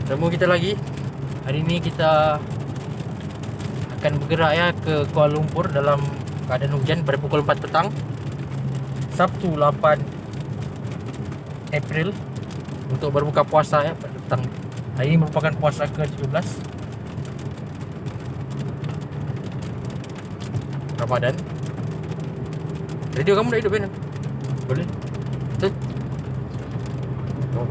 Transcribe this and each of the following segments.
Temu kita lagi. Hari ini kita akan bergerak ya ke Kuala Lumpur dalam keadaan hujan pada pukul 4 petang Sabtu 8 April untuk berbuka puasa ya pada petang. Hari ini merupakan puasa ke-17 Ramadan. Radio kamu dah hidup kan? Boleh? Betul? Oh.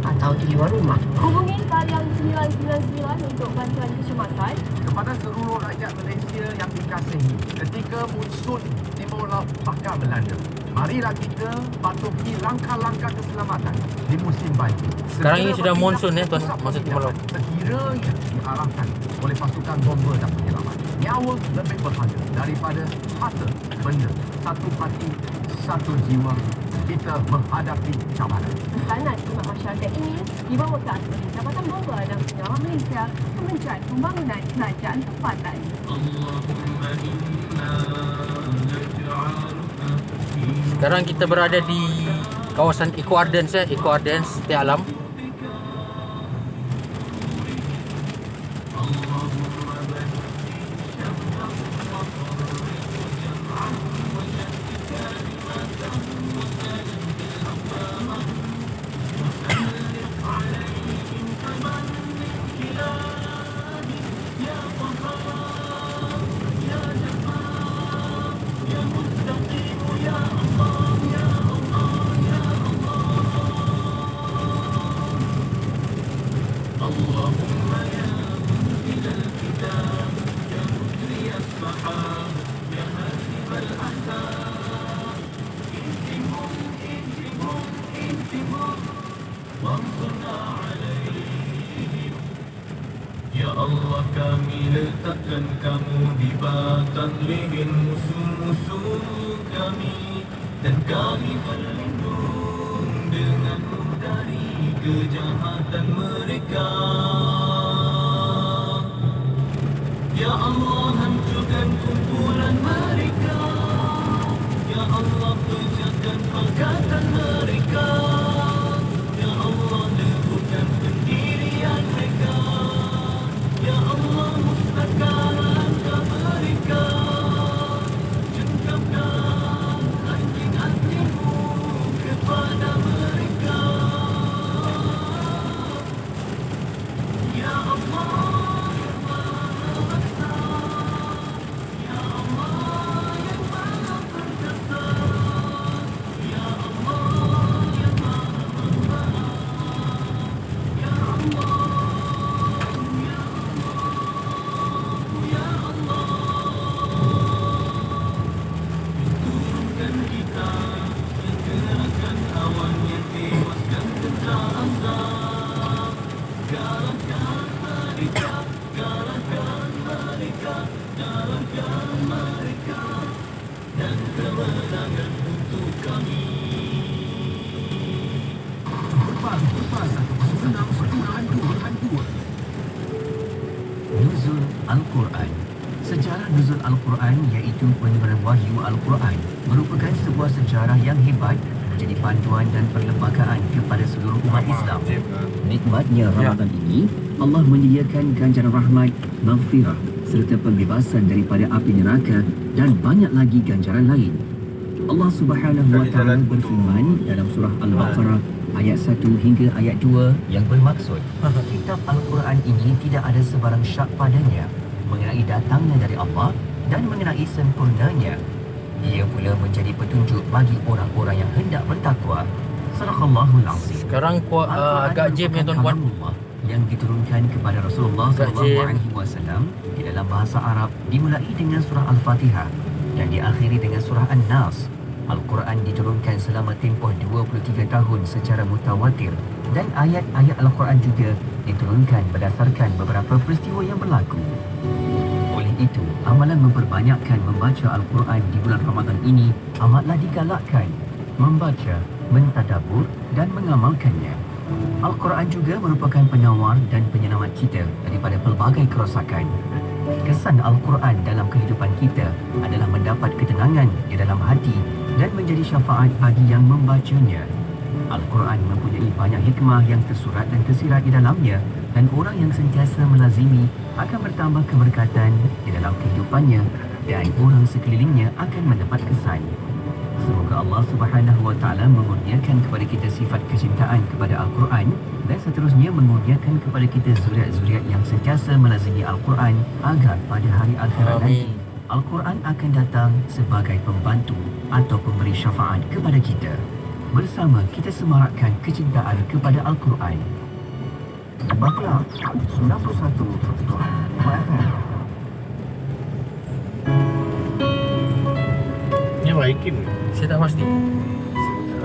Atau di luar rumah. Hubungi talian 999 untuk bantuan kecemasan. Kepada seluruh rakyat Malaysia yang dikasihi, ketika monsun timur laut bakal melanda, marilah kita patuhi langkah-langkah keselamatan di musim banjir. Sekarang ini sudah monsun ya, tuan, masa timur laut. Sekiranya diarahkan oleh pasukan bomber dan penyelamat, nyawa lebih berharga daripada harta benda. Satu hati, satu jiwa, kita menghadapi cabaran. Pesanan khidmat masyarakat ini dibawakan oleh Jabatan Bomber dan Penyelamat Malaysia, Kementerian Pembangunan Kerajaan Tempatan. Sekarang kita berada di kawasan Eco Ardens ya, Eco Ardens Setia Alam. Ya Allah, kami letakkan kamu di batang leher musuh-musuh kami, dan kami berlindung denganmu dari kejahatan mereka. Ya Allah, hancurkan kumpulan mereka. Ya Allah, pecahkan pangkatan mereka. Ya Allah, leburkan pendirian mereka. Ya Allah, musnahkan langkah mereka. Jengkamkan anjing-anjingmu kepada mereka. Ya Allah, yang Maha Esa. Ya Allah, yang Maha Perkasa. Ya Allah, yang Maha Pembelah. Ya Allah. Nuzul Al-Quran. Sejarah Nuzul Al-Quran iaitu penurun wahyu Al-Quran merupakan sebuah sejarah yang hebat, menjadi panduan dan perlembagaan kepada seluruh umat Islam. Nikmatnya Ramadan ini, Allah menyediakan ganjaran rahmat, maghfirah serta pembebasan daripada api neraka dan banyak lagi ganjaran lain. Allah Subhanahu wa taala berfirman dalam surah Al-Baqarah ayat 1 hingga ayat 2 yang bermaksud, kitab Al-Quran ini tidak ada sebarang syak padanya mengenai datangnya dari Allah dan mengenai sempurnanya. Ia pula menjadi petunjuk bagi orang-orang yang hendak bertakwa. Sadaqallahul Azim. Sekarang agak jam ya tuan-puan. Yang diturunkan kepada Rasulullah SAW di dalam bahasa Arab dimulai dengan surah Al-Fatihah dan diakhiri dengan surah An-Nas. Al-Quran diturunkan selama tempoh 23 tahun secara mutawatir dan ayat-ayat Al-Quran juga diturunkan berdasarkan beberapa peristiwa yang berlaku. Oleh itu, amalan memperbanyakkan membaca Al-Quran di bulan Ramadan ini amatlah digalakkan. Membaca, mentadabbur dan mengamalkannya. Al-Quran juga merupakan penawar dan penyelamat kita daripada pelbagai kerosakan. Kesan Al-Quran dalam kehidupan kita adalah mendapat ketenangan di dalam hati dan menjadi syafaat bagi yang membacanya. Al-Quran mempunyai banyak hikmah yang tersurat dan tersirat di dalamnya, dan orang yang sentiasa melazimi akan bertambah keberkatan di dalam kehidupannya dan orang sekelilingnya akan mendapat kesan. Semoga Allah Subhanahu Wa Taala mengurniakan kepada kita sifat kecintaan kepada Al-Quran dan seterusnya mengurniakan kepada kita zuriat-zuriat yang sentiasa melazimi Al-Quran agar pada hari akhirat nanti Amin. Al-Quran akan datang sebagai pembantu atau pemberi syafaat kepada kita. Bersama kita semarakkan kecintaan kepada Al-Quran. Baklah 91.5 FM. Ni Waikim ke? Saya tak pasti.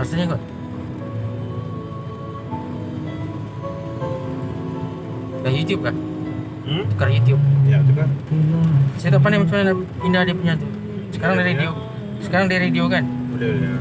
Rasanya kot. Dah YouTube kah? Tukar YouTube. Ya, tu kan. Saya tak pandai macam mana nak pindah dia punya tu. Sekarang dia radio. Sekarang dia radio kan? Boleh, boleh.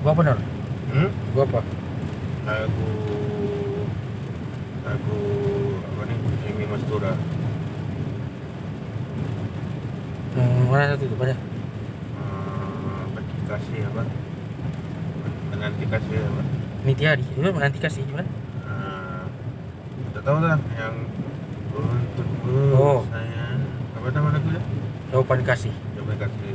Gua apa Nur? Gua apa? Lagu apa ni? Amy Mastura. Mana satu tu? Mana? Bagi kasih apa? Menanti kasih apa? Niti hari. Itu menanti kasih mana? Tak tahu lah yang untukmu Oh. sayang. Apa nama lagu dia? Jawapan kasih. Terima kasih.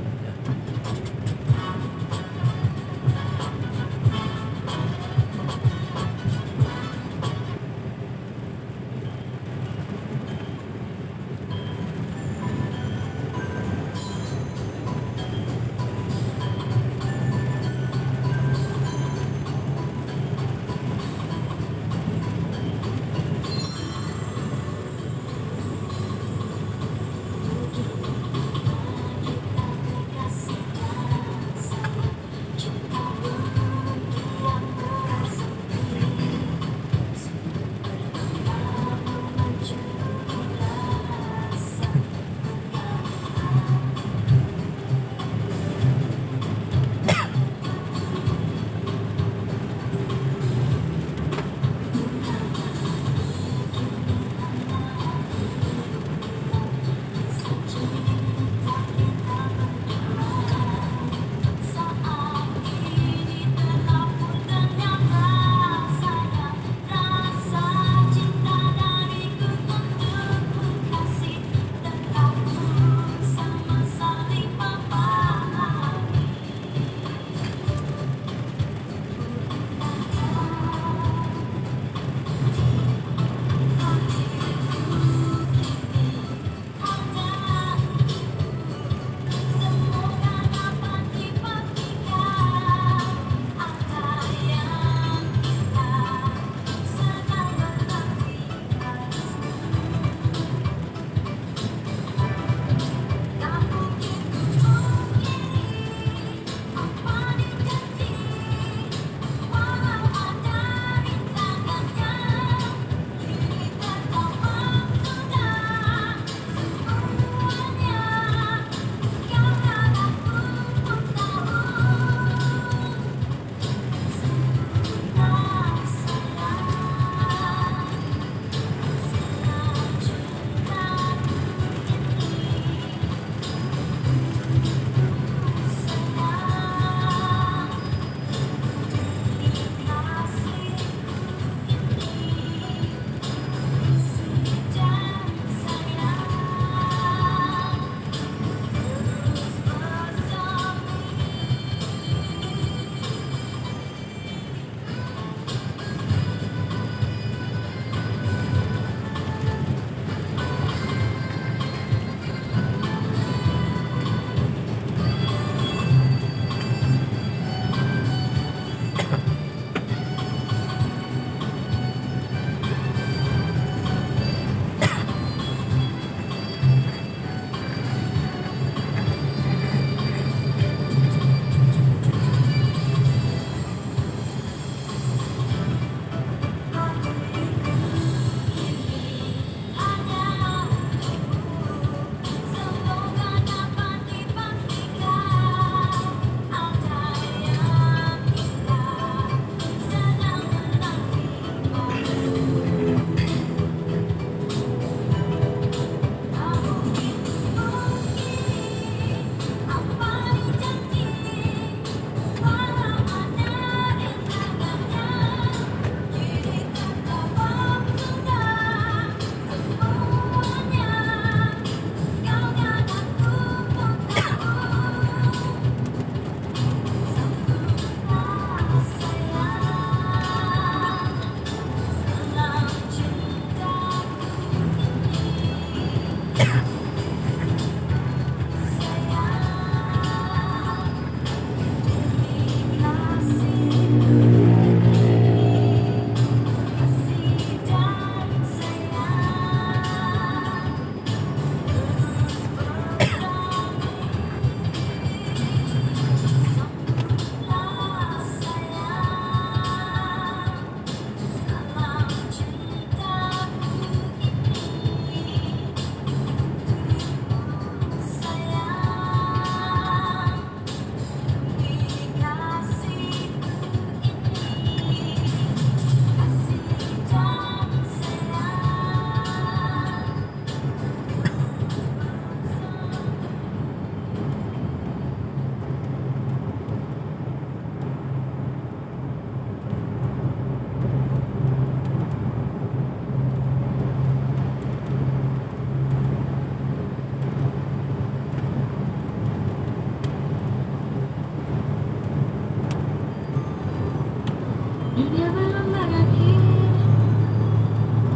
Dunia belum berakhir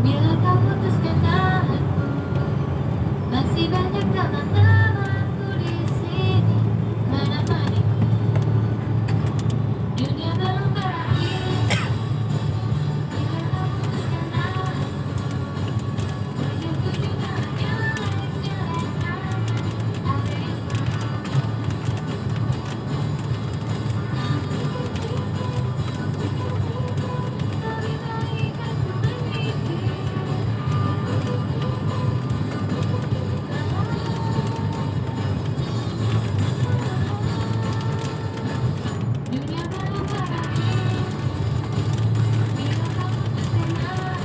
bila kau putuskan aku. Masih banyak teman-temanku di sini menemaniku. Dunia belum berakhir bila kau putuskan aku. Wajahku juga jelek-jelekkan ada yang lebih baik aku meniti. Dunia belum berakhir bila kau putuskan aku.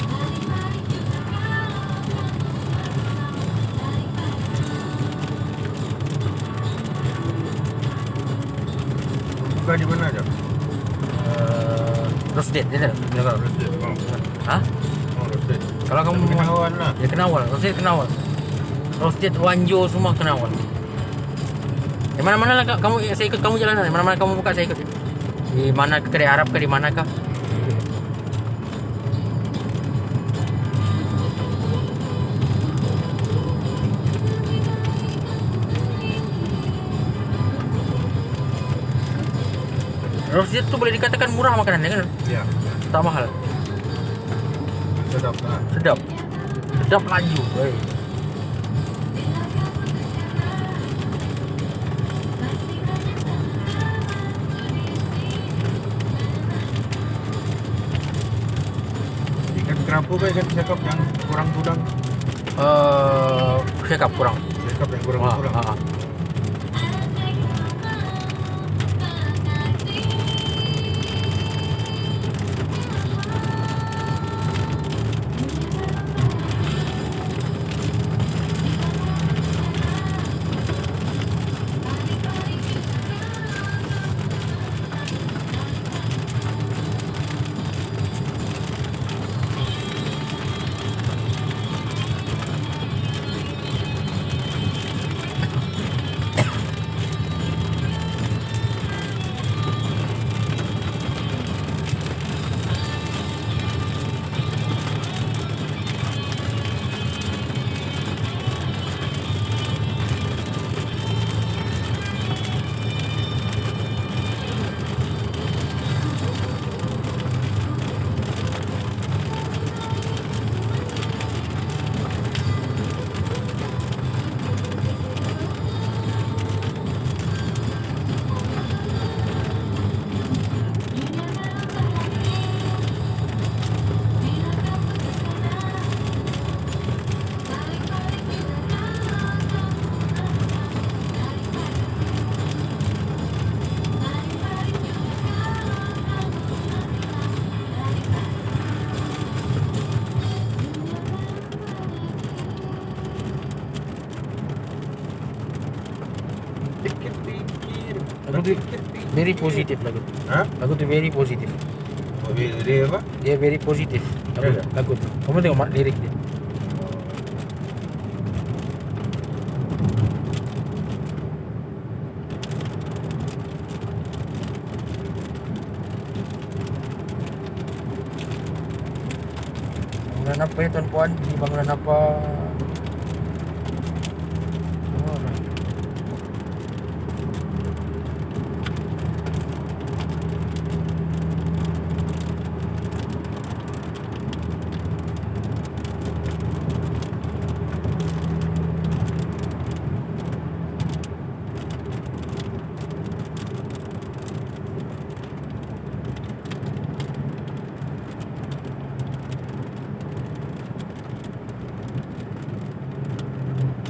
Mari-mari juga kalau kamu daripada Buka di mana aja? Roasted dia tak? Roasted. Hah? Oh, roasted. Kalau kamu Tapi Kenawan lah. ya Kenawal, roasted Kenawal. Roasted Wanjo semua Kenawal. Mana-mana lah kamu, saya ikut kamu jalan. Mana-mana kamu buka saya ikut. Di mana kedai Arab ke di manakah? Roasted tu boleh dikatakan murah makanannya kan? Ya. Tak mahal. Sedap lah. Sedap. Sedap laju. Hey. Ikan kerapu ke ikan cakap yang kurang tudang? Cakap kurang. Cakap yang kurang Wah, kurang. Pikir-pikir. Lagu tu very positif lagu tu. Hah? Lagu tu very positif. Oh, dia apa? Dia very positif. Lagu, Ya. lagu tu. Kamu tengok lirik dia. Bangunan apa ya tuan puan? Ini bangunan apa? Oh,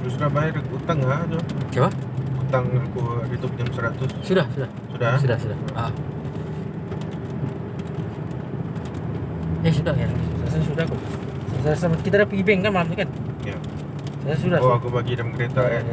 Lu sudah bayar utang ha tu? siapa? Utang aku itu pinjam 100. Sudah. Sudah? Sudah. Ah. Sudah ya. Saya sudah kok. Kita dah pergi bank kan malam ni kan? Ya. Saya sudah. Oh, aku bagi dalam kereta kan.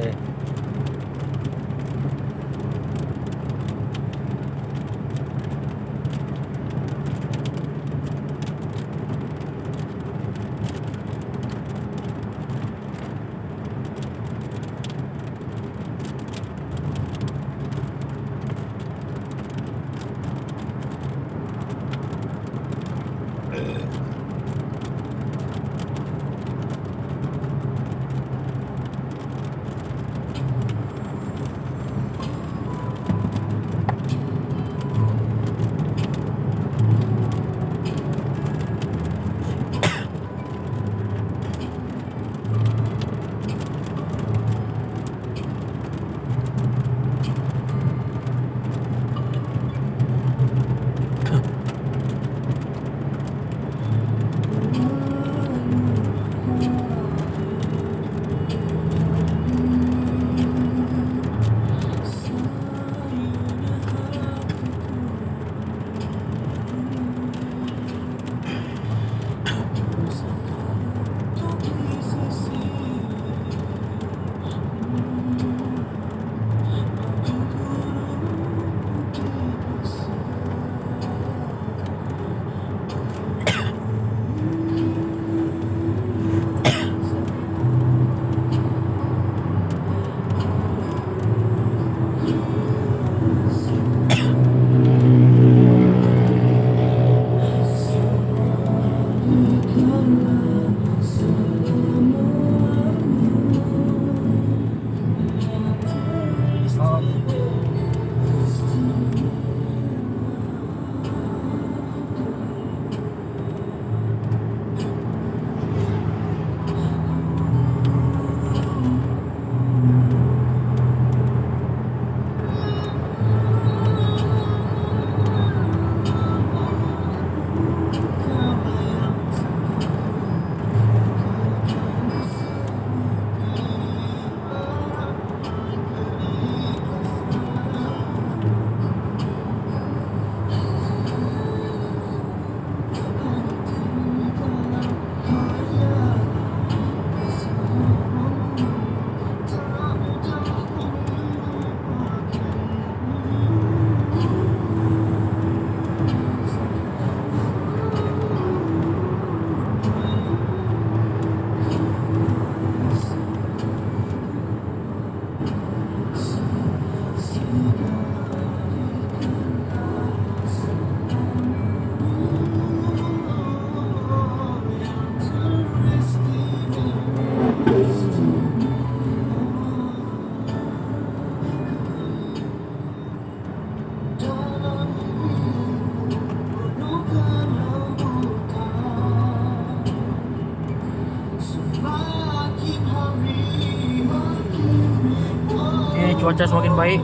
cuaca semakin baik.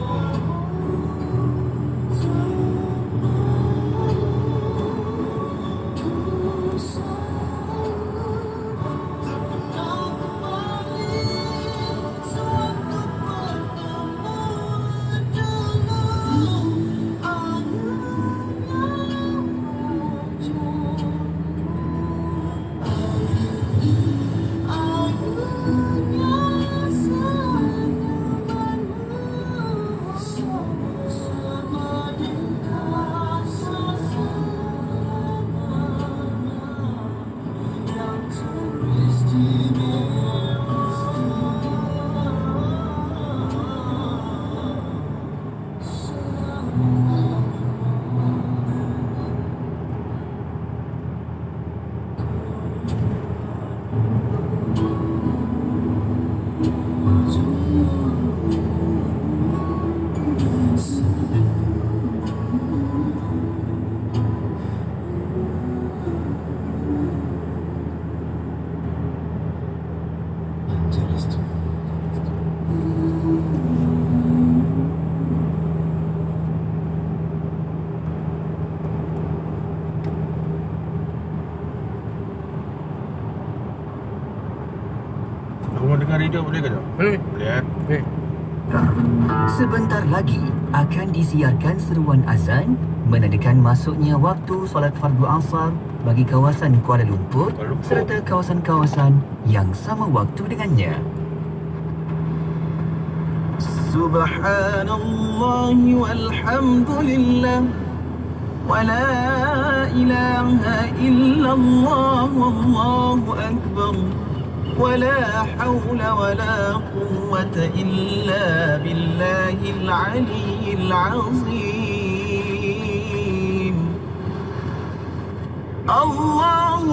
Aku mau dengar radio boleh ke tak? Boleh. Boleh kan? Boleh. Sebentar lagi akan disiarkan seruan azan menandakan masuknya waktu solat fardu asar bagi kawasan Kuala Lumpur Kuala Lumpur. serta kawasan-kawasan yang sama waktu dengannya. Subhanallah walhamdulillah wa la ilaha illallah wallahu akbar wa la hawla wa la quwwata illa billahil aliyyil azim. Allahumma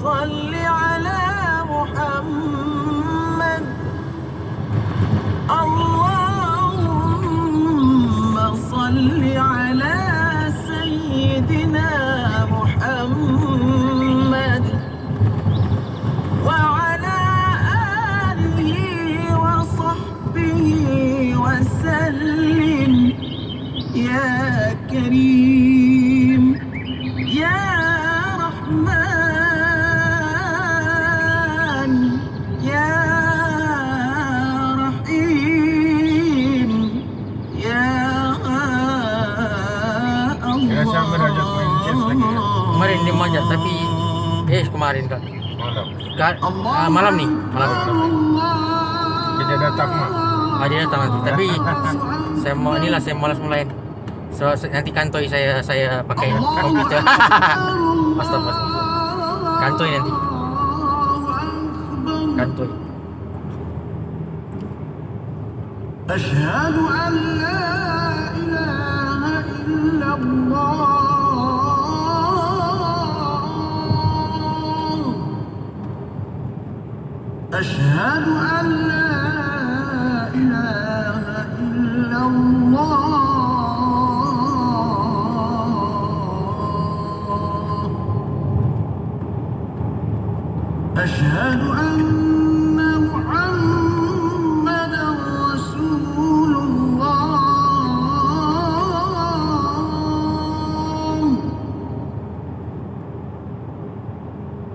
salli ala Muhammad. Allahumma salli ala Sayyidina Muhammad wa ala alihi wa sahbihi wa sallim. Ya Karim, Ya Rahman, Ya Rahim, Ya Allah. Jangan sampai ajak main chess lagi ya. Kemarin dia majak tapi kemarin Kak. Malam. Malam nih, malam. Dia datang mah. Dia datang nanti. Tapi saya malas mulai. So, nanti kantoi saya pakai komputer. Astagfirullah. Kantoi nanti. Kantoi. Asyhadu an la ilaha illallah. Asyhadu an la ilaha illallah. أشهد أن محمدا رسول الله.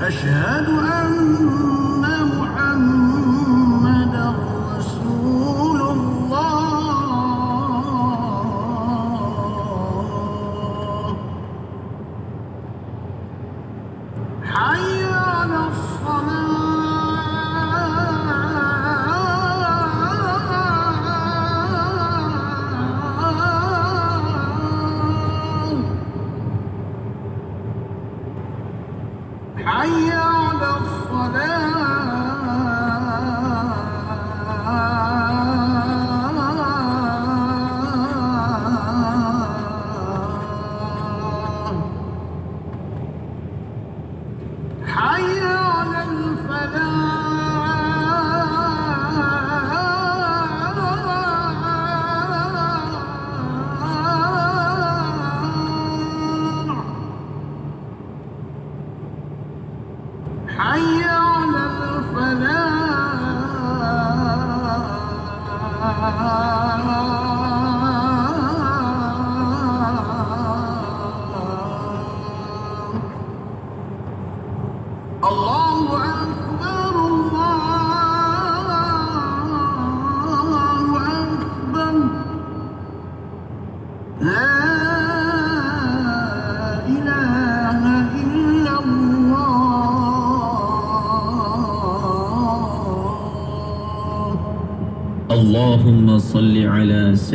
أشهد أن محمدا رسول الله.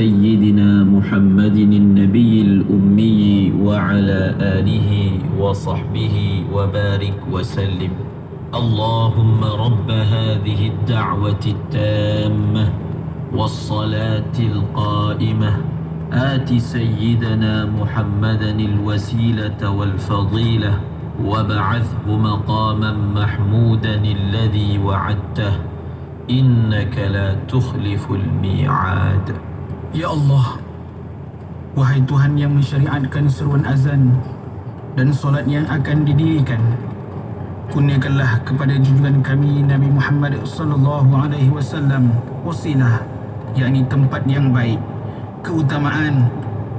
سيدنا محمد النبي الأمي وعلى آله وصحبه وبارك وسلم. اللهم رب هذه الدعوة التامة والصلاة القائمة آت سيدنا محمدا الوسيلة والفضيلة وابعثه مقاما محمودا الذي وعدته إنك لا تخلف الميعاد. Ya Allah, wahai Tuhan yang mensyariatkan seruan azan dan solat yang akan didirikan, kurniakanlah kepada junjungan kami Nabi Muhammad sallallahu alaihi wasallam wasilah, yakni tempat yang baik, keutamaan,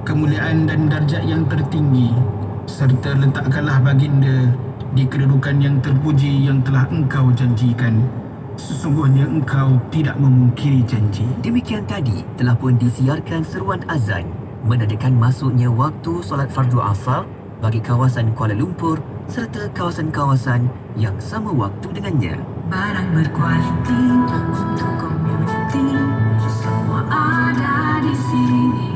kemuliaan dan darjat yang tertinggi, serta letakkanlah baginda di kedudukan yang terpuji yang telah engkau janjikan. Sesungguhnya engkau tidak memungkiri janji. Demikian tadi telah pun disiarkan seruan azan menandakan masuknya waktu solat fardu asar bagi kawasan Kuala Lumpur serta kawasan-kawasan yang sama waktu dengannya. Barang berkualiti untuk komuniti, semua ada di sini.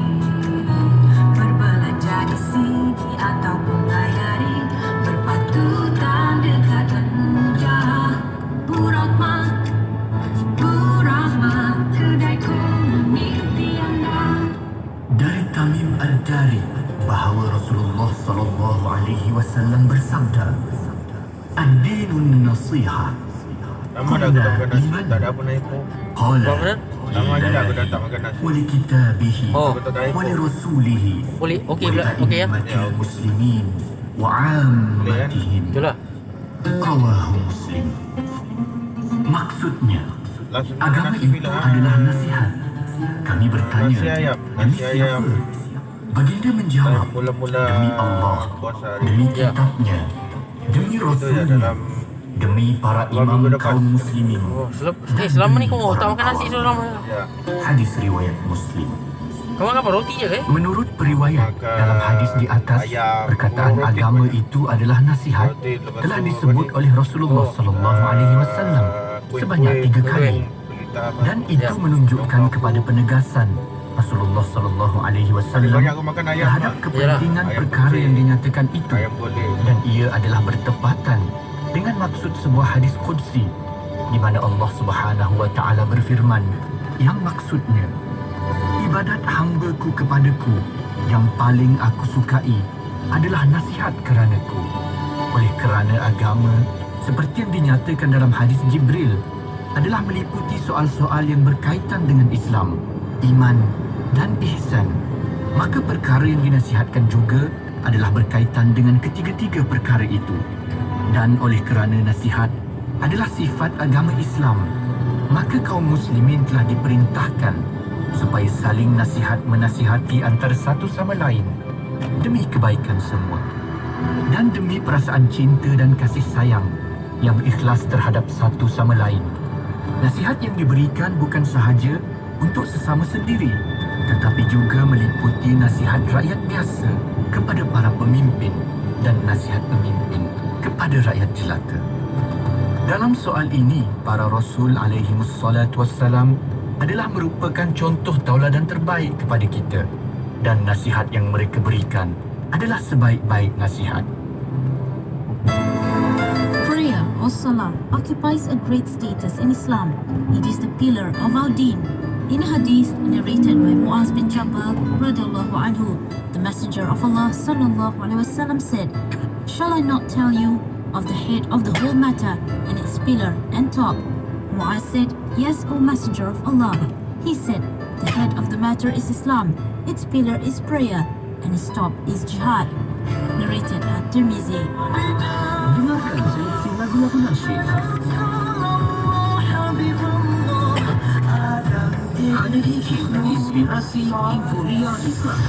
Berbelanja di sini ataupun layari, berpatutan dekat dan mudah. Burahma, kedai komuniti anda. Dari Tamim Ad-Dari bahawa Rasulullah sallallahu alaihi wasallam bersabda, "Ad-dinun nasihah." Lama dah aku tak makan nasi, tak ada apa nak info. Qala Lama je dah aku dah tak makan nasi. wa li kitabihi Oh, Aku tak ada info. wa li rasulihi boleh. Okey pula. Okey ya. a'immatil muslimin wa 'ammatihim. Itulah. Rawahu Muslim. Maksudnya, Langsung makan agama nasi itu bila adalah nasihat. Kami bertanya, Nasi ayam. demi Nasi ayam. siapa? Baginda menjawab, Mula-mula demi Allah, puasa hari demi Ya. kitabnya, demi itu ya Rasulnya, dalam demi para dua imam minggu depan. kaum muslimin. Oh, selama ni kau tak makan nasi selama. ya. Hadis riwayat Muslim. Kau makan apa? Roti je ke? Menurut periwayat Makan dalam hadis di atas, ayam, perkataan roti agama banyak. itu adalah nasihat Roti, lepas telah tu disebut apa ni? oleh Rasulullah sallallahu alaihi wasallam sebanyak 3 kali. Dan itu Ya. menunjukkan kepada penegasan Rasulullah sallallahu alaihi wasallam Banyak aku makan ayam terhadap lah. kepentingan Ayam perkara putih. yang dinyatakan itu, Ayam boleh. dan ia adalah bertepatan dengan maksud sebuah hadis qudsi di mana Allah Subhanahu wa taala berfirman yang maksudnya, ibadat hamba-Ku kepadaku yang paling aku sukai adalah nasihat kerana-Ku. Oleh kerana agama seperti yang dinyatakan dalam hadis Jibril adalah meliputi soal-soal yang berkaitan dengan Islam, iman dan ihsan, maka perkara yang dinasihatkan juga adalah berkaitan dengan ketiga-tiga perkara itu. Dan oleh kerana nasihat adalah sifat agama Islam, maka kaum muslimin telah diperintahkan supaya saling nasihat menasihati antara satu sama lain demi kebaikan semua dan demi perasaan cinta dan kasih sayang yang ikhlas terhadap satu sama lain. Nasihat yang diberikan bukan sahaja untuk sesama sendiri, tetapi juga meliputi nasihat rakyat biasa kepada para pemimpin dan nasihat pemimpin kepada rakyat jelata. Dalam soal ini, para Rasul alaihimussalatu wassalam adalah merupakan contoh tauladan terbaik kepada kita, dan nasihat yang mereka berikan adalah sebaik-baik nasihat. Prayer or salah occupies a great status in Islam. It is the pillar of our deen. In a hadith narrated by Muaz bin Jabal radhiyallahu anhu, the Messenger of Allah sallallahu alaihi wasallam said, "Shall I not tell you of the head of the whole matter and its pillar and top?" Muaz said, "Yes, O Messenger of Allah." He said, "The head of the matter is Islam, its pillar is prayer, and its top is jihad." Narrated at Tirmizi. Dengarkan seleksi lagu-lagu nasyid. Hanya di Inspirasi Inforia Islam.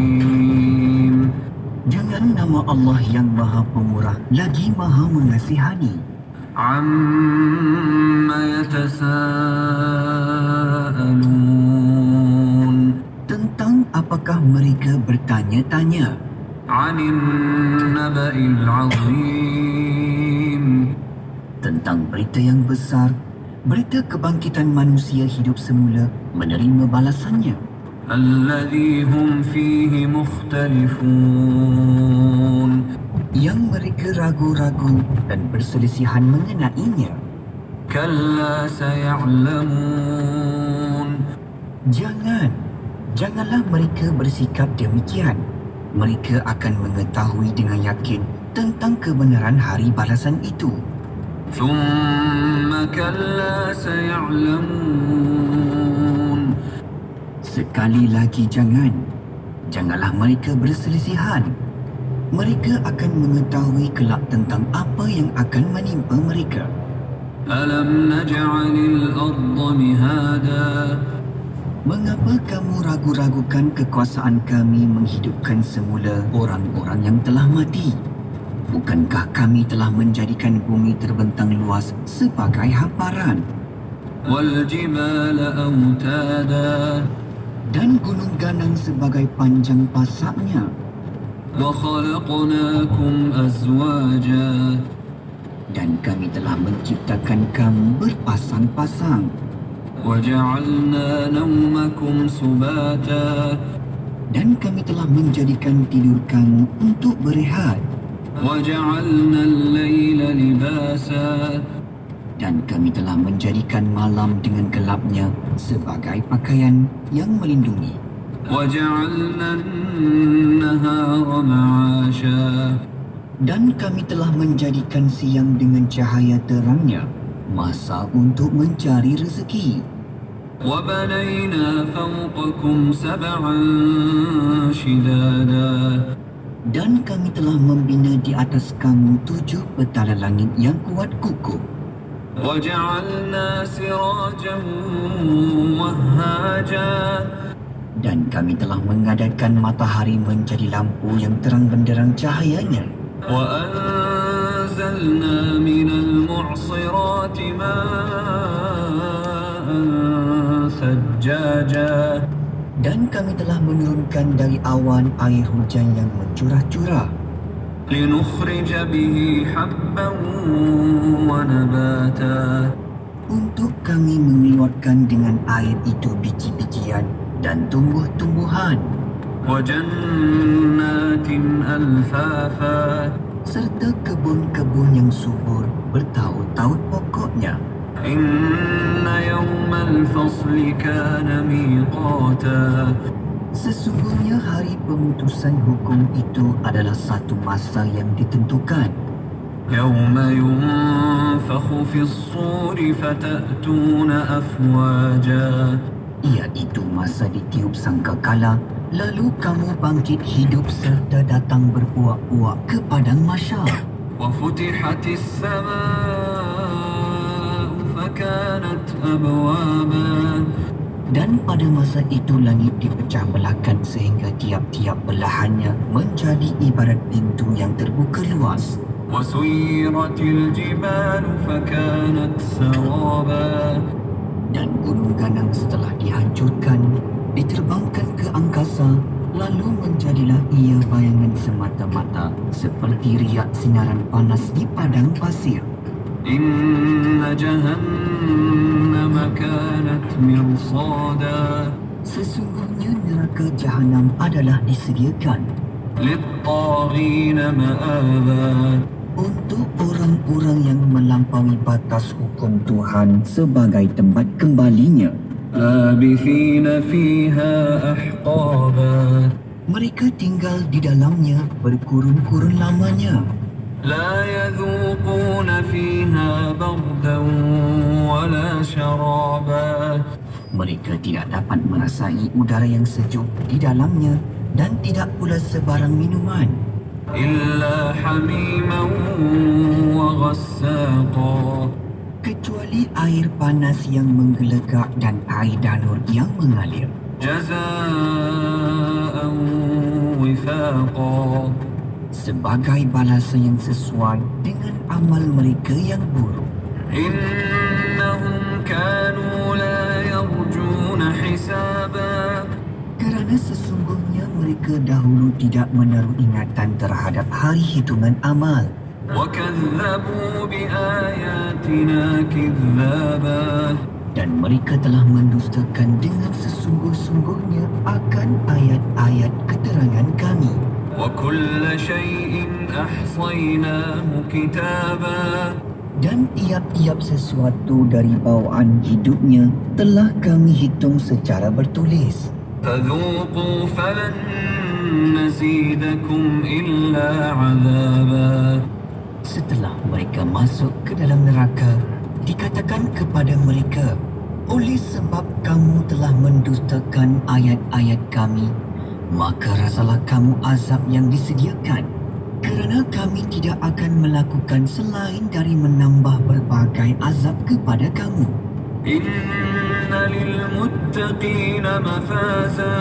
Bismillahirrahmanirrahim. Dengan nama Allah yang Maha Pemurah lagi Maha Mengasihani. Amma yatasaalun. Tentang apakah mereka bertanya-tanya? 'Anil naba'il 'azim. Tentang berita yang besar Berita kebangkitan manusia hidup semula menerima balasannya. الذي هم فيه مختلفون Yang mereka ragu-ragu dan berselisihan mengenainya. كلا سيعلمون Janganlah mereka bersikap demikian. Mereka akan mengetahui dengan yakin tentang kebenaran hari balasan itu. ثم كلا سيعلمون Sekali lagi janganlah mereka berselisihan. Mereka akan mengetahui kelak tentang apa yang akan menimpa mereka. ألم نجعل الأرض مهادا Mengapa kamu ragu-ragukan kekuasaan kami menghidupkan semula orang-orang yang telah mati? Bukankah kami telah menjadikan bumi terbentang luas sebagai hamparan والجبال أوتادا dan gunung ganang sebagai panjang pasaknya? وخلقناكم أزواجا Dan kami telah menciptakan kamu berpasang-pasang. وجعلنا نومكم سباتا Dan kami telah menjadikan tidur kamu untuk berehat. وجعلنا الليل لباسا Dan kami telah menjadikan malam dengan gelapnya sebagai pakaian yang melindungi. وجعلنا النهار معاشا Dan kami telah menjadikan siang dengan cahaya terangnya, masa untuk mencari rezeki. وبنينا فوقكم سبعا شدادا Dan kami telah membina di atas kamu 7 petala langit yang kuat kukuh. وجعلنا سراجا وهاجا Dan kami telah mengadakan matahari menjadi lampu yang terang benderang cahayanya. وأنزلنا من المعصرات ماء ثجاجا Dan kami telah menurunkan dari awan air hujan yang mencurah-curah لنخرج به حبا ونباتا untuk kami mengeluarkan dengan air itu biji-bijian dan tumbuh-tumbuhan وجنات ألفافا serta kebun-kebun yang subur bertaut-taut pokoknya. إن يوم الفصل كان ميقاتا Sesungguhnya hari pemutusan hukum itu adalah satu masa yang ditentukan. يوم ينفخ في الصور فتأتون أفواجا Iaitu masa ditiup sangkakala, lalu kamu bangkit hidup serta datang berpuak-puak ke padang mahsyar. وفتحت السماء فكانت أبوابا Dan pada masa itu langit dipecah belahkan sehingga tiap-tiap belahannya menjadi ibarat pintu yang terbuka luas. وسيرت الجبال فكانت سرابا Dan gunung ganang setelah dihancurkan, diterbangkan ke angkasa, lalu menjadilah ia bayangan semata-mata seperti riak sinaran panas di padang pasir. إن جهنم كانت مرصادا Sesungguhnya neraka jahanam adalah disediakan للطاغين مآبا untuk orang-orang yang melampaui batas hukum Tuhan sebagai tempat kembalinya. لابثين فيها أحقابا Mereka tinggal di dalamnya berkurun-kurun lamanya. لا يذوقون فيها بردا ولا شرابا Mereka tidak dapat merasai udara yang sejuk di dalamnya dan tidak pula sebarang minuman, إلا حميما وغساقا kecuali air panas yang menggelegak dan air danur yang mengalir. جزاء وفاقا Sebagai balasan yang sesuai dengan amal mereka yang buruk. إنهم كانوا لا يرجون حسابا Kerana sesungguhnya mereka dahulu tidak menaruh ingatan terhadap hari hitungan amal. وكذبوا بآياتنا بآياتنا كذابا Dan mereka telah mendustakan dengan sesungguh-sungguhnya akan ayat-ayat keterangan kami. وكل شيء أحصيناه كتابا Dan tiap-tiap sesuatu dari bawaan hidupnya telah kami hitung secara bertulis. فذوقوا فلن نزيدكم إلا عذابا Setelah mereka masuk ke dalam neraka, dikatakan kepada mereka, oleh sebab kamu telah mendustakan ayat-ayat kami, maka rasalah kamu azab yang disediakan. Kerana kami tidak akan melakukan selain dari menambah berbagai azab kepada kamu. إن للمتقين مفازا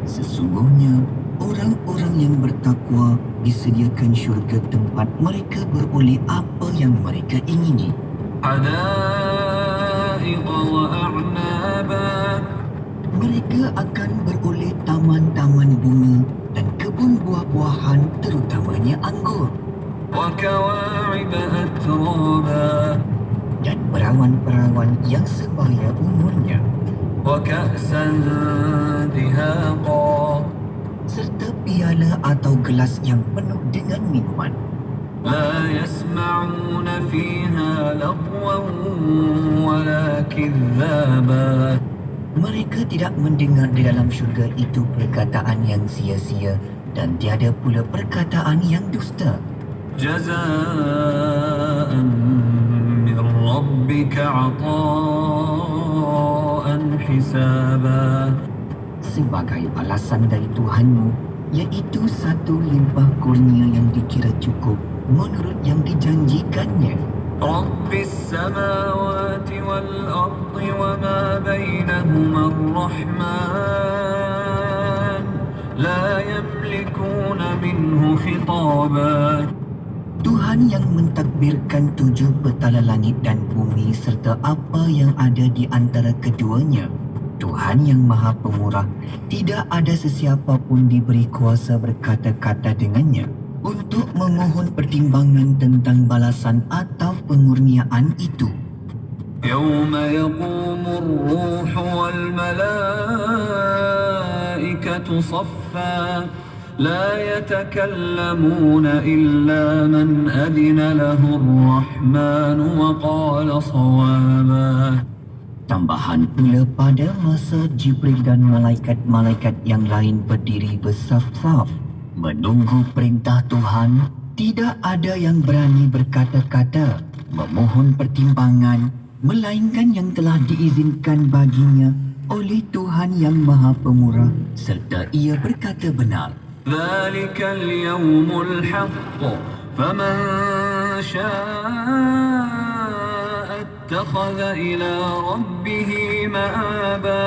Sesungguhnya, orang-orang yang bertakwa disediakan syurga tempat mereka beroleh apa yang mereka ingini. حدائق وأعنابا Mereka akan beroleh taman-taman bunga dan kebun buah-buahan terutamanya anggur وكواعب أترابا dan perawan-perawan yang sebaya umurnya وكأسا دهاقا serta piala atau gelas yang penuh dengan minuman. لا يسمعون فيها لغوا ولا كذابا Mereka tidak mendengar di dalam syurga itu perkataan yang sia-sia dan tiada pula perkataan yang dusta. جزاء من ربك عطاء حسابا Sebagai balasan dari Tuhanmu, iaitu satu limpah kurnia yang dikira cukup menurut yang dijanjikannya. رب السماوات والأرض وما بينهما الرحمن لا يملكون منه خطابا Tuhan yang mentadbirkan 7 petala langit dan bumi serta apa yang ada di antara keduanya. Tuhan yang Maha Pemurah, tidak ada sesiapa pun diberi kuasa berkata-kata dengannya untuk memohon pertimbangan tentang balasan atau pengurniaan itu. يوم يقوم الروح والملائكة صفا لا يتكلمون إلا من أذن له الرحمن وقال صوابا Tambahan pula pada masa Jibril dan malaikat-malaikat yang lain berdiri bersaf-saf menunggu perintah Tuhan, tidak ada yang berani berkata-kata, memohon pertimbangan, melainkan yang telah diizinkan baginya oleh Tuhan yang Maha Pemurah serta ia berkata benar. ذلك اليوم الحق فمن شاء اتخذ إلى ربه مآبا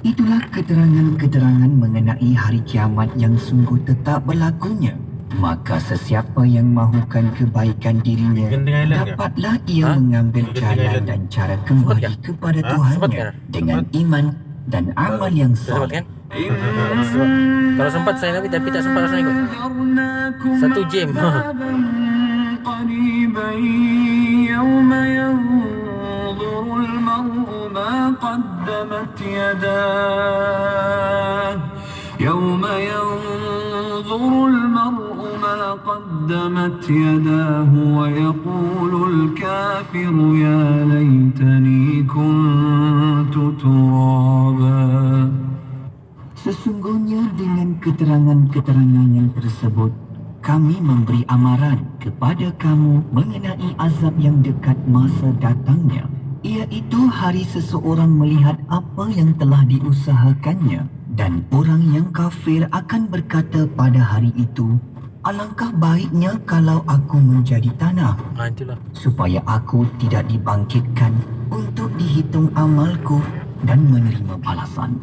Itulah keterangan-keterangan mengenai hari kiamat yang sungguh tetap berlakunya. Maka sesiapa yang mahukan kebaikan dirinya, Genting Island ke? dapatlah ia mengambil jalan dan cara kembali kepada Sempat Tuhannya kan? dengan iman dan amal yang Sempat soleh. kan? Kalau sempat saya nabi tapi tak sempat rasanya ikut. Satu jam. قريبا يوم ينظر المرء ما قدمت يداه يوم ينظر المرء ما قدمت يداه ويقول الكافر يا ليتني كنت ترابا Sesungguhnya dengan keterangan-keterangan yang tersebut, kami memberi amaran kepada kamu mengenai azab yang dekat masa datangnya, iaitu hari seseorang melihat apa yang telah diusahakannya. Dan orang yang kafir akan berkata pada hari itu, alangkah baiknya kalau aku menjadi tanah, Itulah. supaya aku tidak dibangkitkan untuk dihitung amalku dan menerima balasan.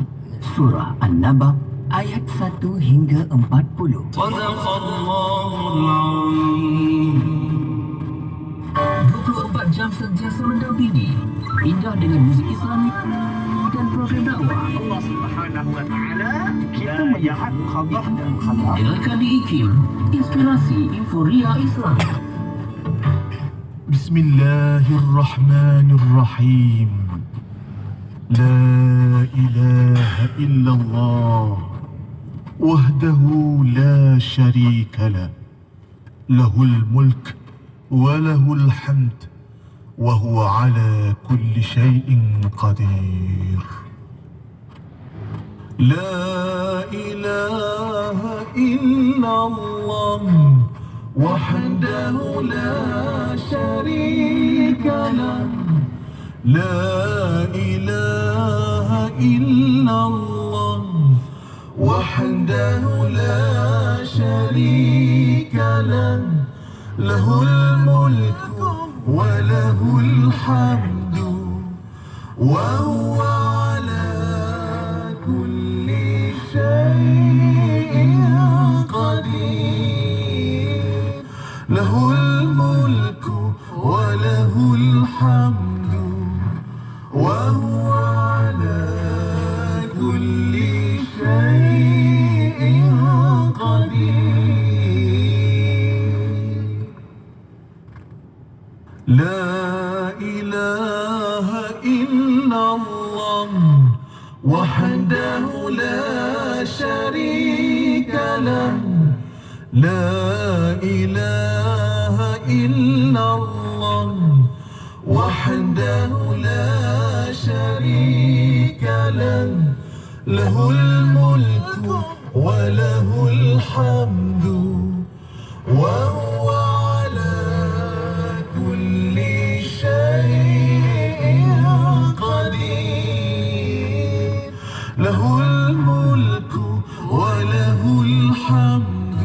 Surah An-Naba ayat 1 hingga 40. صدق الله العظيم 24 jam sentiasa mendampingi, indah dengan muzik Islamik dan program dakwah. Allah Subhanahu wa taala kita melihat khabar dan khabar Dengarkan di IQ, inspirasi Inforia Islam. بسم الله الرحمن الرحيم لا إله إلا الله وحده لا شريك له له الملك وله الحمد وهو على كل شيء قدير لا إله إلا الله وحده لا شريك له لا إله إلا الله وحده لا شريك له له الملك وله الحمد وهو على كل شيء قدير له الملك وله الحمد وهو على كل شيء قدير لا إله إلا الله وحده لا شريك له لا إله إلا الله وحده لا شريك له له الملك وله الحمد وهو على كل شيء قدير له الملك وله الحمد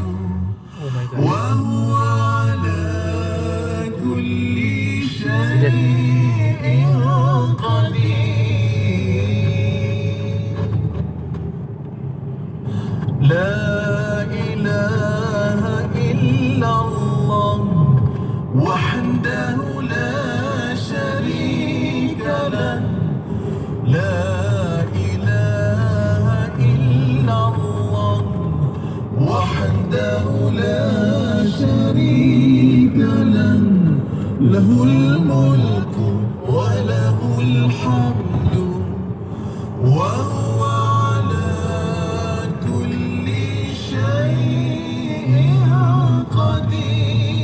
وهو على كل شيء قدير لا إله إلا الله وحده لا شريك له لا إله إلا الله وحده لا شريك له له الملك وله الحمد وهو على كل شيء قدير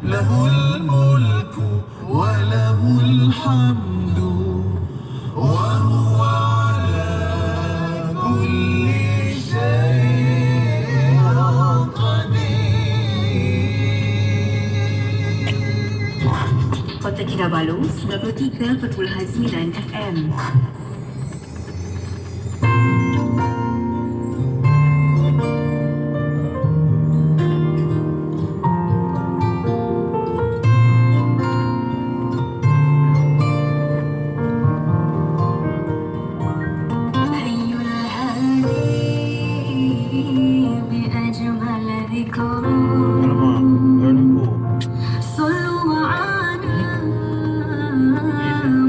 له الملك وله الحمد وهو على كل شيء قدير. Kota Kinabalu 93.9 FM.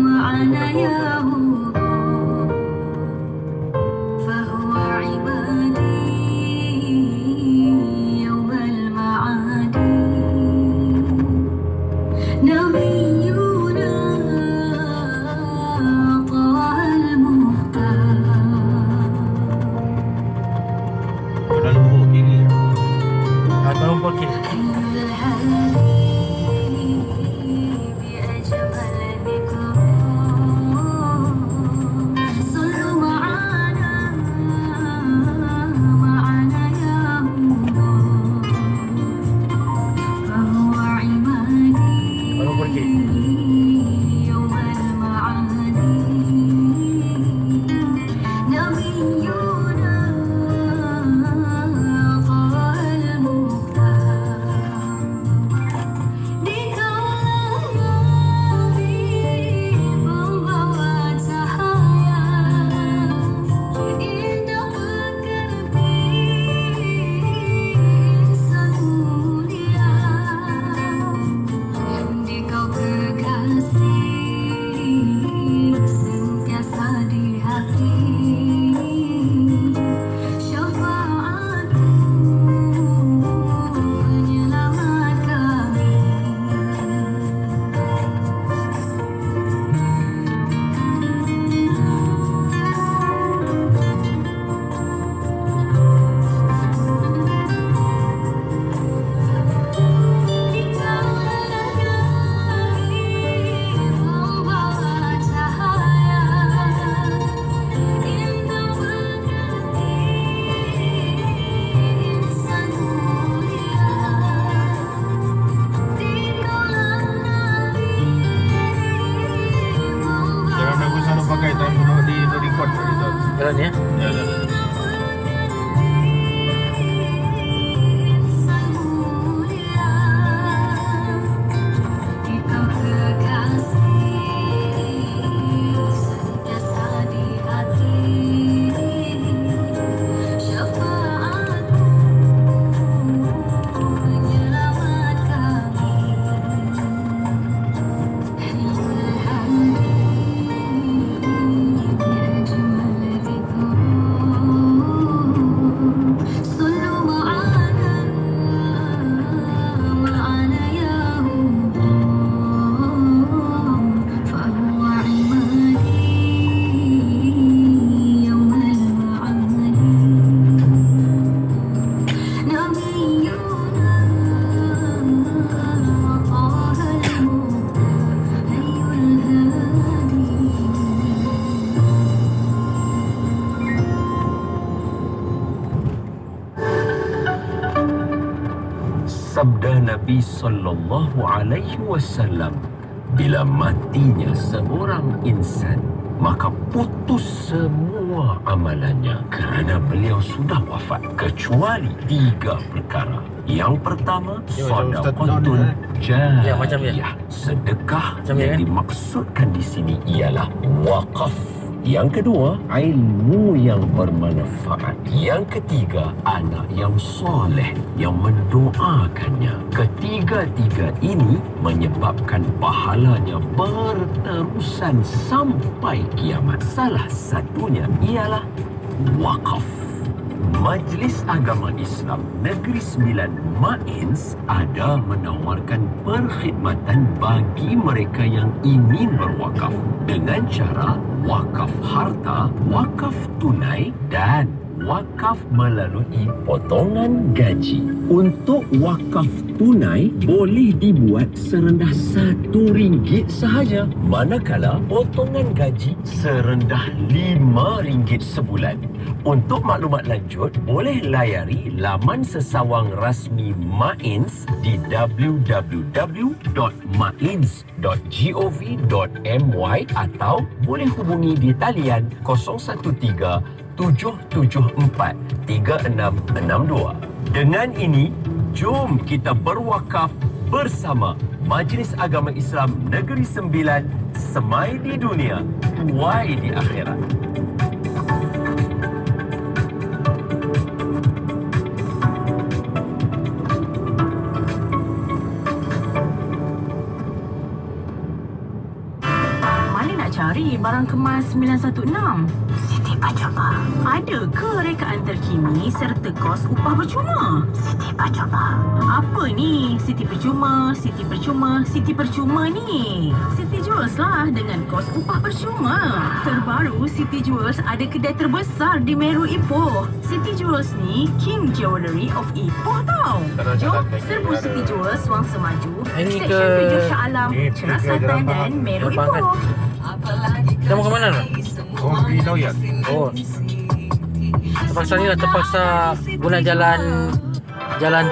معنا يا هدى buat cerita. Jalan ya. Ya, ya. Sabda Nabi sallallahu alaihi wasallam, bila matinya seorang insan, maka putus semua amalannya kerana beliau sudah wafat, kecuali 3 perkara. Yang pertama, sedekahun jariyah. Sedekah yang dimaksudkan di sini ialah wakaf. Yang kedua, ilmu yang bermanfaat. Yang ketiga, anak yang soleh yang mendoakannya. Ketiga-tiga ini menyebabkan pahalanya berterusan sampai kiamat. Salah satunya ialah wakaf. Majlis Agama Islam Negeri Sembilan Mains ada menawarkan perkhidmatan bagi mereka yang ingin berwakaf dengan cara wakaf harta, wakaf tunai dan wakaf melalui potongan gaji. Untuk wakaf tunai boleh dibuat serendah RM1 sahaja, manakala potongan gaji serendah RM5 sebulan. Untuk maklumat lanjut, boleh layari laman sesawang rasmi Mains di www.mains.gov.my atau boleh hubungi di talian 013-774-3662. Dengan ini, jom kita berwakaf bersama Majlis Agama Islam Negeri Sembilan, semai di dunia, tuai di akhirat. Cari barang kemas 916 Siti Percuma. Ada ke rekaan terkini serta kos upah percuma? Siti Percuma. Apa ni Siti Percuma, Siti Percuma, Siti Percuma ni? Siti Jewels lah dengan kos upah percuma. Terbaru, Siti Jewels ada kedai terbesar di Meru Ipoh. Siti Jewels ni King Jewellery of Ipoh tau. Jom serbu Siti Jewels Wangsa Maju, Ini Stesen ke Radio Shah Alam, Cerah Selatan dan Meru Ipoh. Kita mau ke mana lah? Oh, pergi Loyang. Oh, terpaksa ni lah, terpaksa guna jalan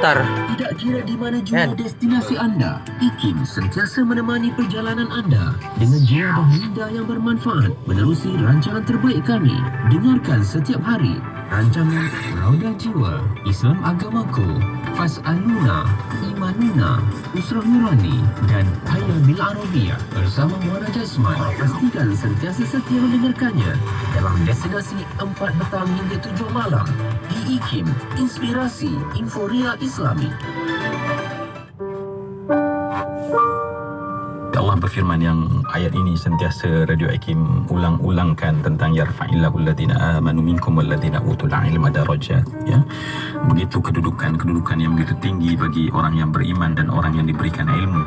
tar. Tidak kira di mana jua destinasi anda, IKIM sentiasa menemani perjalanan anda dengan jiwa dan minda yang bermanfaat menerusi rancangan terbaik kami. Dengarkan setiap hari rancangan Raudah Jiwa, Islam Agamaku, Fas'aluna, Imanuna, Usrah Nurani dan Hayya Bil Arabiyah bersama Muara Jasman. Pastikan sentiasa setia mendengarkannya dalam destinasi 4 petang hingga 7 malam di IKIM, Inspirasi Inforia Islami. Allah berfirman yang ayat ini sentiasa Radio IKIM ulang-ulangkan tentang yarfa'illahu alladhina amanu minkum walladhina utul ilma darajat, ya. Begitu kedudukan yang begitu tinggi bagi orang yang beriman dan orang yang diberikan ilmu.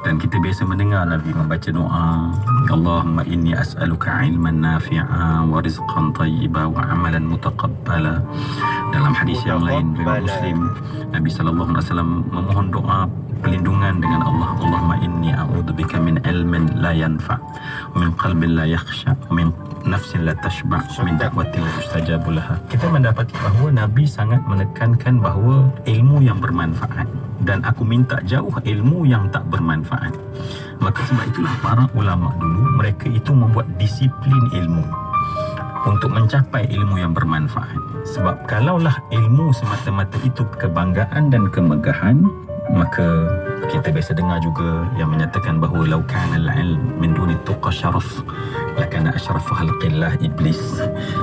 Dan kita biasa mendengar Nabi membaca doa, Allahumma inni as'aluka ilman nafi'a wa rizqan tayyiba wa amalan mutaqabbala. Dalam hadis yang lain riwayat Muslim, Nabi sallallahu alaihi wasallam memohon doa perlindungan dengan Allah. Allahumma inni a'udzubika min ilmin la yanfa' wa min qalbin la yakhsha wa min nafsin la tashba' wa min da'watin la yustajabu laha. Kita mendapati bahawa Nabi sangat menekankan bahawa ilmu yang bermanfaat, dan aku minta jauh ilmu yang tak bermanfaat. Maka sebab itulah para ulama dulu mereka itu membuat disiplin ilmu. untuk mencapai ilmu yang bermanfaat. Sebab kalaulah ilmu semata-mata itu kebanggaan dan kemegahan, maka kita biasa dengar juga yang menyatakan bahawa lau kana al-ilm min duni tuqa syaraf lakana asyrafu khalqillah iblis.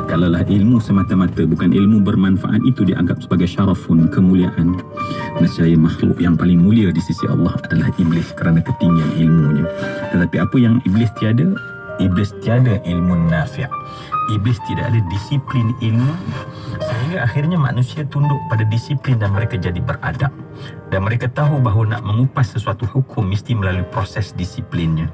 Kalaulah ilmu semata-mata bukan ilmu bermanfaat itu dianggap sebagai syarafun, kemuliaan, nescaya makhluk yang paling mulia di sisi Allah adalah iblis kerana ketinggian ilmunya. Tetapi apa yang iblis tiada? Iblis tiada ilmu nafi'. Iblis tidak ada disiplin ilmu, sehingga akhirnya manusia tunduk pada disiplin dan mereka jadi beradab. Dan mereka tahu bahawa nak mengupas sesuatu hukum mesti melalui proses disiplinnya.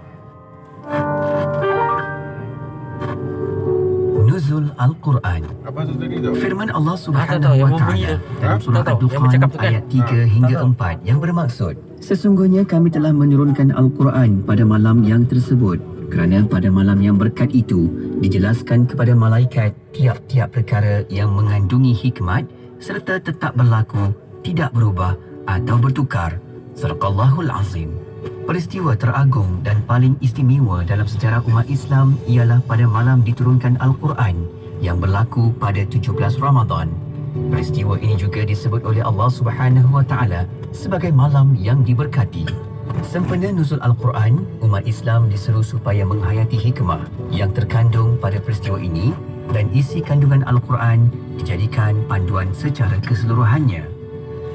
Nuzul Al-Quran. Apa tu tadi tu? Firman Allah Subhanahu wa taala dalam surah Ad-Dukhan ayat 3 hingga 4 yang bermaksud, sesungguhnya kami telah menurunkan Al-Quran pada malam yang tersebut, kerana pada malam yang berkat itu dijelaskan kepada malaikat tiap-tiap perkara yang mengandungi hikmat serta tetap berlaku, tidak berubah atau bertukar. Sadaqallahul Azim. Peristiwa teragung dan paling istimewa dalam sejarah umat Islam ialah pada malam diturunkan Al-Quran yang berlaku pada 17 Ramadan. Peristiwa ini juga disebut oleh Allah Subhanahu wa taala sebagai malam yang diberkati. Sempena nuzul Al-Quran, umat Islam diseru supaya menghayati hikmah yang terkandung pada peristiwa ini dan isi kandungan Al-Quran dijadikan panduan secara keseluruhannya.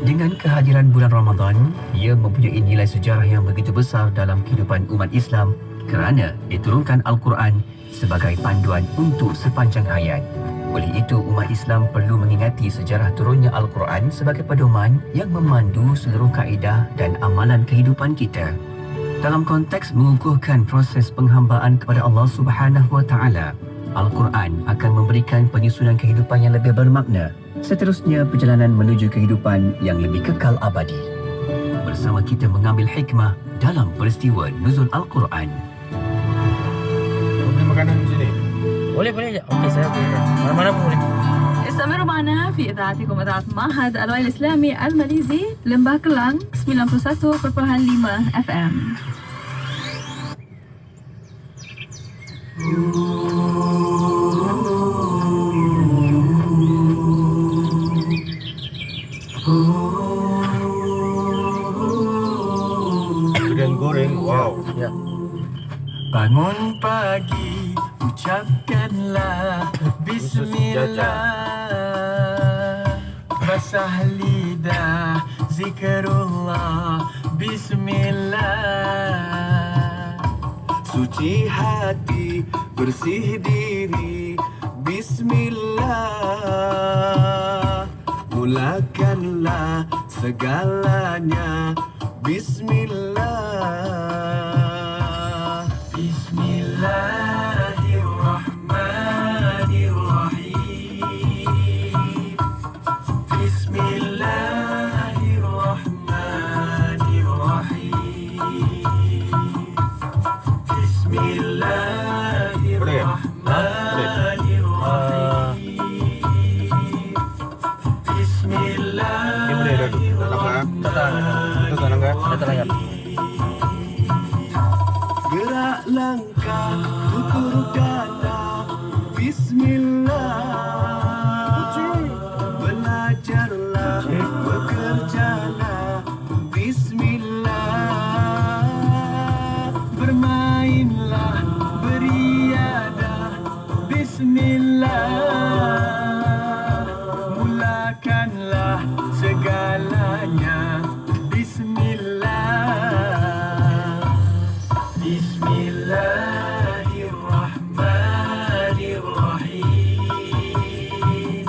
Dengan kehadiran bulan Ramadan, ia mempunyai nilai sejarah yang begitu besar dalam kehidupan umat Islam kerana diturunkan Al-Quran sebagai panduan untuk sepanjang hayat. Oleh itu, umat Islam perlu mengingati sejarah turunnya Al-Quran sebagai pedoman yang memandu seluruh kaedah dan amalan kehidupan kita. Dalam konteks mengukuhkan proses penghambaan kepada Allah Subhanahu wa taala, Al-Quran akan memberikan penyusunan kehidupan yang lebih bermakna. Seterusnya, perjalanan menuju kehidupan yang lebih kekal abadi. Bersama kita mengambil hikmah dalam peristiwa nuzul Al-Quran. Beli makanan di sini. Boleh. Okey, saya boleh. Mana-mana pun boleh. استمروا معنا في إذاعتكم إذاعة معهد الوعي الإسلامي الماليزي لمباه كلام 91.5 FM. Durian goreng, wow. Ya. Bangun pagi, ucapkanlah Bismillah. Basah lidah, zikrullah, Bismillah. Suci hati, bersih diri, Bismillah. Mulakanlah segalanya, Bismillah. Bismillahirrahmanirrahim. Bismillahirrahmanirrahim. Bismillahirrahmanirrahim. Ini boleh dah tu. Tak langgar. Gerak langkah, tutur kata, Bismillah. Belajarlah, bekerjalah, Bismillah. Bermainlah, beriadah, Bismillah. Mulakanlah segalanya, Bismillah. Bismillahirrahmanirrahim.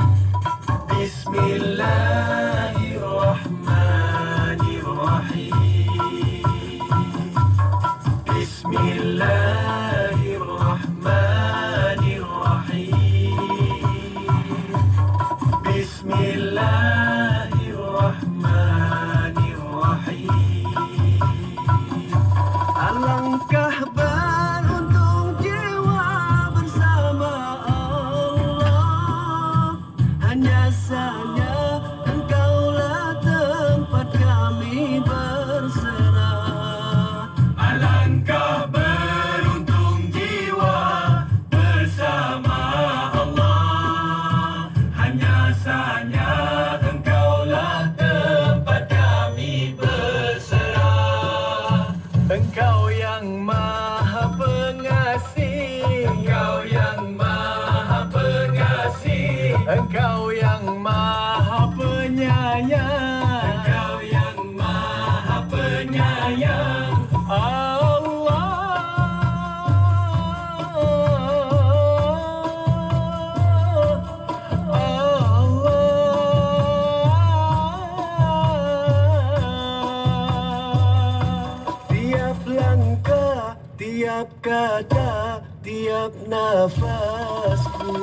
Bismillahirrahmanirrahim. Bismillahirrahmanirrahim. kata tiap nafasku.